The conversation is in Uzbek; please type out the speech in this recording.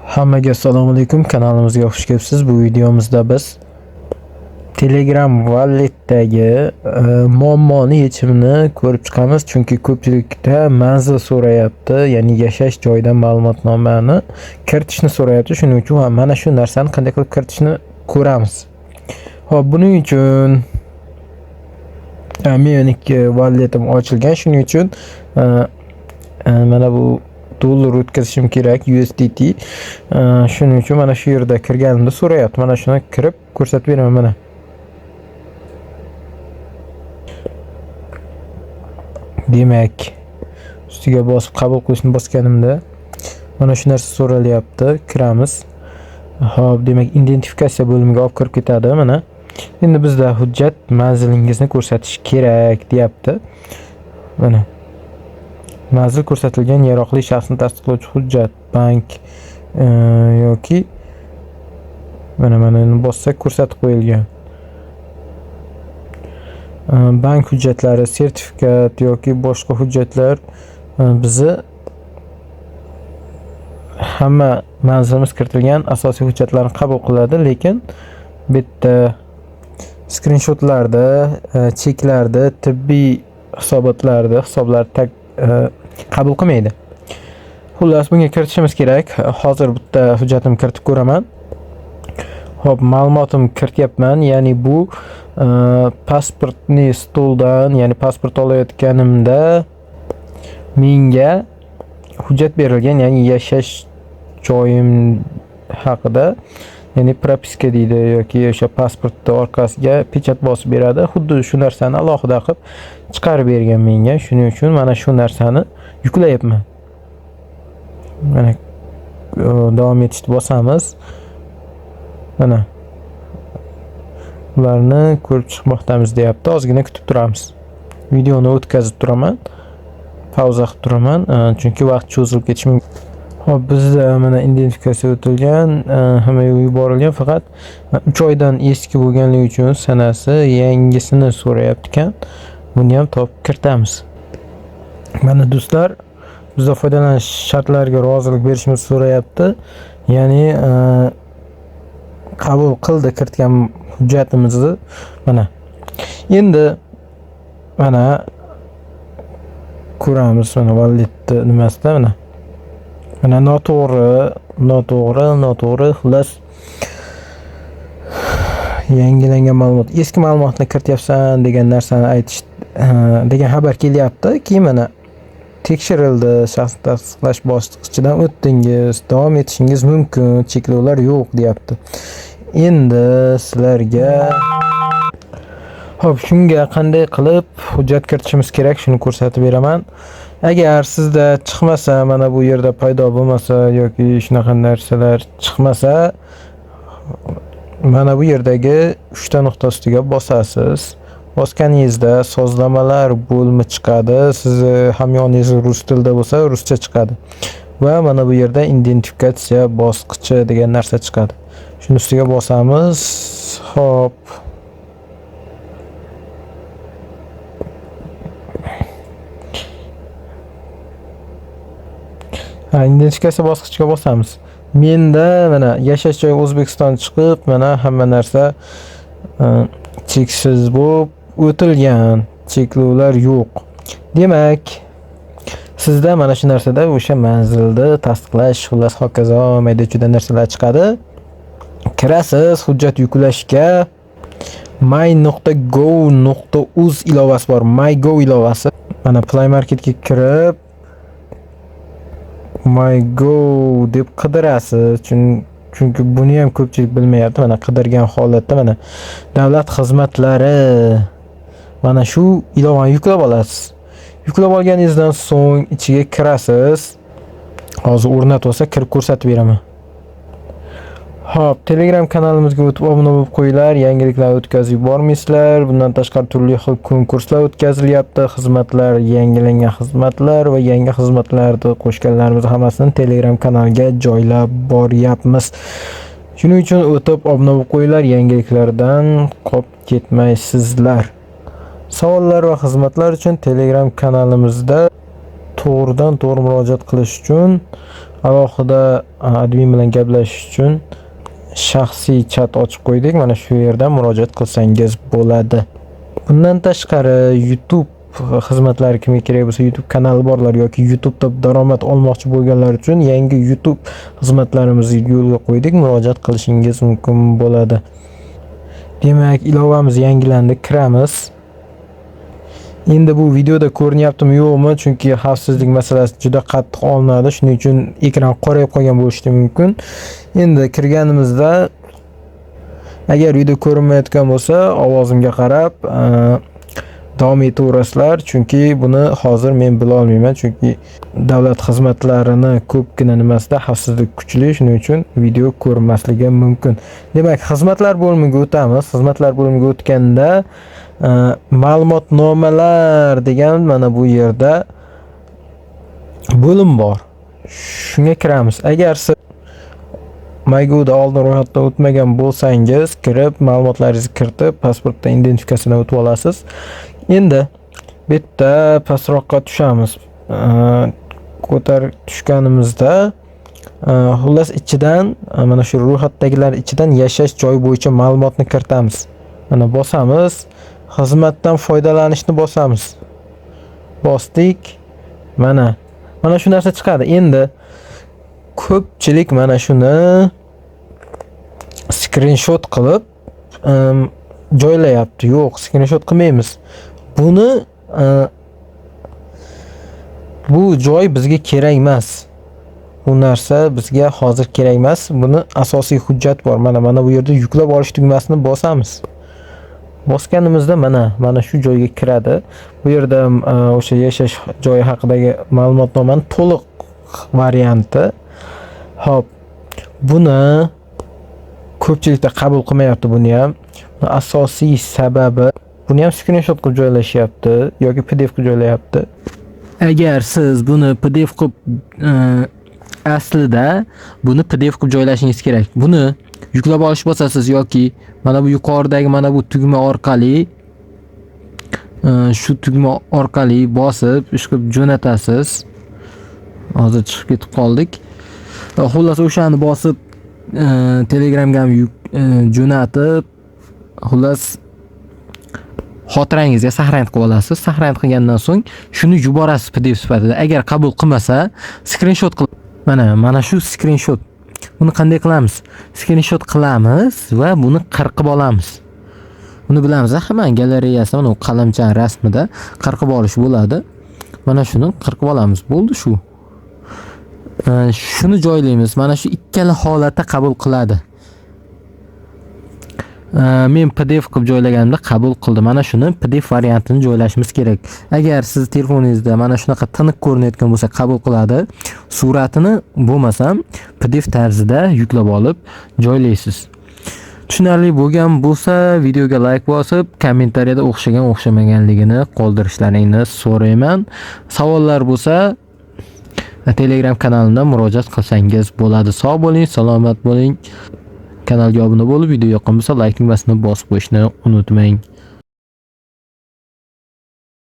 Hammaga assalomu alaykum, kanalimizga xush kelibsiz. Bu videomizda biz Telegram Wallet'dagi muammoni yechimini ko'rib chiqamiz, chunki ko'pchilikda manzil so'rayapti, ya'ni yashash joyidan ma'lumotnomani kiritishni so'rayapti. Shuning uchun mana shu narsani qanday qilib kiritishni ko'ramiz. Xo'p, buning uchun meniki walletim ochilgan, shuning uchun mana bu dollar o'tkazishim kerak, USDT. Shuning uchun mana shu yerda kirganimda so'rayapti. Mana shuni kirib ko'rsatib beraman mana. Demak, ustiga bosib qabul qilishni bosganimda mana shu narsa so'ralyapti. Kiramiz. Xo'p, demak, identifikatsiya bo'limiga olib kirib ketadi mana. Endi bizda hujjat manzilingizni ko'rsatish kerak deyapti. Mana manzil ko'rsatilgan yaroqli shaxsni tasdiqlovchi hujjat, bank yoki mana bossak ko'rsatib qo'yilgan. Bank hujjatlari, sertifikat yoki boshqa hujjatlar bizni hamma manzilimiz kiritilgan asosiy hujjatlarni qabul qiladi, lekin bitta skrinshotlarda, cheklarda, tibbiy hisobotlarda hisoblar qabul qilmaydi. Xullas, bunga kiritishimiz kerak. Hozir bitta hujjatimni kiritib ko'raman. Xo'p, ma'lumotimni kirityapman. Ya'ni bu pasportni stoldan, ya'ni pasport olayotganimda menga hujjat berilgan, ya'ni yashash joyim haqida, ya'ni propiska deydi yoki o'sha pasportni orqasiga pechat bosib beradi. Xuddi shu narsani alohida qilib chiqarib bergan menga. Shuning uchun mana shu narsani yuklayapman. Mana davom etishni bosamiz. Mana ularni ko'rib chiqmoqdamiz deyapti. Ozgina kutib turamiz. Videoni o'tkazib turaman. Pauza qilib turaman, chunki vaqt cho'zilib ketishi mumkin. Hop, bizda mana identifikatsiya o'tilgan, hamma yuborilgan, faqat 3 oydan eski bo'lganligi uchun sanasi yangisini so'rayapti ekan. Buni ham topib kiritamiz. Mana do'stlar, bizda foydalanish shartlariga rozilik berishimizni so'rayapti. Ya'ni qabul qildi kiritgan hujjatimizni. Mana. Endi mana ko'ramiz mana walletni nimasida mana. Mana noto'g'ri, xullas yangilangan ma'lumot, eski ma'lumotni kirityapsan degan narsani aytish degan xabar kelyapti. Keyin mana tekshirildi, shaxsni tasdiqlash bosqichidan o'tdingiz, davom etishingiz mumkin, cheklovlar yo'q deyapti. Endi sizlarga xo'p, shunga qanday qilib hujjat kiritishimiz kerak, shuni ko'rsatib beraman. Agar sizda chiqmasa, mana bu yerda paydo bo'lmasa yoki shunaqa narsalar chiqmasa, mana bu yerdagi 3 ta nuqta ustiga bosasiz. Bosganingizda sozlamalar bo'limi chiqadi. Sizni hamyoningiz rus tilida bo'lsa, ruscha chiqadi. Va mana bu yerda identifikatsiya bosqichi degan narsa chiqadi. Shuni ustiga bosamiz. Hop. Identifikatsiya bosqichiga bosamiz. Menda mana yashash joyi O'zbekiston chiqib, mana hamma narsa cheksiz bo'lib o'tilgan, cheklovlar yo'q. Demak, sizda mana shu narsada o'sha manzilni tasdiqlash, xullas hokazo mayda-chuyda narsalar chiqadi. Kirasiz hujjat yuklashga. my.go.uz ilovasi bor. My.go ilovasi. Mana Play Marketga kirib My.go deb qidirasiz. Chunki buni ham ko'pchilik bilmayapti. Mana qidirgan holatda mana davlat xizmatlari mana shu ilovani yuklab olasiz. Yuklab olganingizdan so'ng ichiga kirasiz. Hozir o'rnatib olsa kirib ko'rsatib beraman. Xo'p, Telegram kanalimizga o'tib obuna bo'lib qo'yinglar. Yangiliklar o'tkazib yubormaysizlar. Bundan tashqari turli xil konkurslar o'tkazilyapti. Xizmatlar, yangilangan xizmatlar va yangi xizmatlarni qo'shganlarimiz hammasini Telegram kanaliga joylab boryapmiz. Shuning uchun o'tib obuna bo'lib qo'yinglar. Yangiliklardan qolib ketmaysizlar. Savollar va xizmatlar uchun Telegram kanalimizda to'g'ridan to'g'ri murojaat qilish uchun alohida admin bilan gaplashish uchun shaxsiy chat ochib qo'ydik. Mana shu yerdan murojaat qilsangiz bo'ladi. Bundan tashqari YouTube xizmatlari kimga kerak bo'lsa, YouTube kanali borlar yoki YouTube'da daromad olmoqchi bo'lganlar uchun yangi YouTube xizmatlarimizni yo'lga qo'ydik. Murojaat qilishingiz mumkin bo'ladi. Demak, ilovamiz yangilandi, kiramiz. Endi bu videoda ko'rinyaptimi yo'qmi? Chunki xavfsizlik masalasi juda qattiq olinadi. Shuning uchun ekran qorayib qolgan bo'lishi mumkin. Endi kirganimizda agar video ko'rinmayotgan bo'lsa, ovozimga qarab davom etaverasizlar, chunki buni hozir men bila olmayman, chunki davlat xizmatlarini ko'pgina nimasida xavfsizlik kuchli, shuning uchun video ko'rinmasligi mumkin. Demak, xizmatlar bo'limiga o'tamiz. Xizmatlar bo'limiga o'tganda ma'lumotnomalar degan mana bu yerda bo'lim bor. Shunga kiramiz. Agar siz MyGo'da oldin ro'yxatdan o'tmagan bo'lsangiz, kirib ma'lumotlaringizni kiritib, pasportdan identifikatsiyadan o'tib olasiz. Endi bitta pastroqqa tushamiz. Ko'tarib tushganimizda xullas ichidan mana shu ro'yxatdagilar ichidan yashash joyi bo'yicha ma'lumotni kiritamiz. Mana bosamiz, xizmatdan foydalanishni bosamiz. Bosdik. Mana shu narsa chiqadi. Endi ko'pchilik mana shuni screenshot qilib joylayapti. Yo'q, screenshot qilmaymiz. Buni bu joy bizga kerak emas. Bu narsa bizga hozir kerak emas. Buni asosiy hujjat bor. Mana bu yerda yuklab olish tugmasini bosamiz. Bosganimizda mana shu joyga kiradi. Bu yerda o'sha yashash joyi haqidagi ma'lumotnomaning to'liq varianti. Hop. Buni ko'pchilikda qabul qilmayapti buni ham. Asosiy sababi buni ham screenshot qilib joylashyapti yoki PDF qilib joylayapti. Agar siz buni PDF qilib aslida buni PDF qilib joylashingiz kerak. Buni yuklab olish bosasiz yoki mana bu yuqoridagi mana bu tugma orqali shu tugma orqali bosib ish qilib jo'natasiz. Hozir chiqib ketib qoldik. Xullas o'shani bosib Telegramga jo'natib, xullas xotirangizga saqlanib qilib olasiz. Saqlanib qilgandan so'ng shuni yuborasiz PDF sifatida. Agar qabul qilmasa, screenshot qilib mana shu screenshot. Buni qanday qilamiz? Screenshot qilamiz va buni qirqib olamiz. Buni bilamiz, hamma galereyasida mana qalamcha rasmida qirqib olish bo'ladi. Mana shuni qirqib olamiz. Bo'ldi shu. Shuni joylaymiz. Mana shu ikkala holatda qabul qiladi. Men PDF qilib joylaganimda qabul qildi. Mana shuni PDF variantini joylashimiz kerak. Agar siz telefoningizda mana shunaqa tiniq ko'rinayotgan bo'lsa qabul qiladi. Suratini bo'lmasam PDF tarzida yuklab olib joylaysiz. Tushunarli bo'lgan bo'lsa videoga like bosib, kommentariyada o'xshamaganligini qoldirishlaringni so'rayman. Savollar bo'lsa Telegram kanalimdan murojaat qilsangiz bo'ladi. Sog' bo'ling, salomat bo'ling. Kanalga obuna bo'lib, video yoqqan bo'lsa like tugmasini bosib qo'yishni unutmang.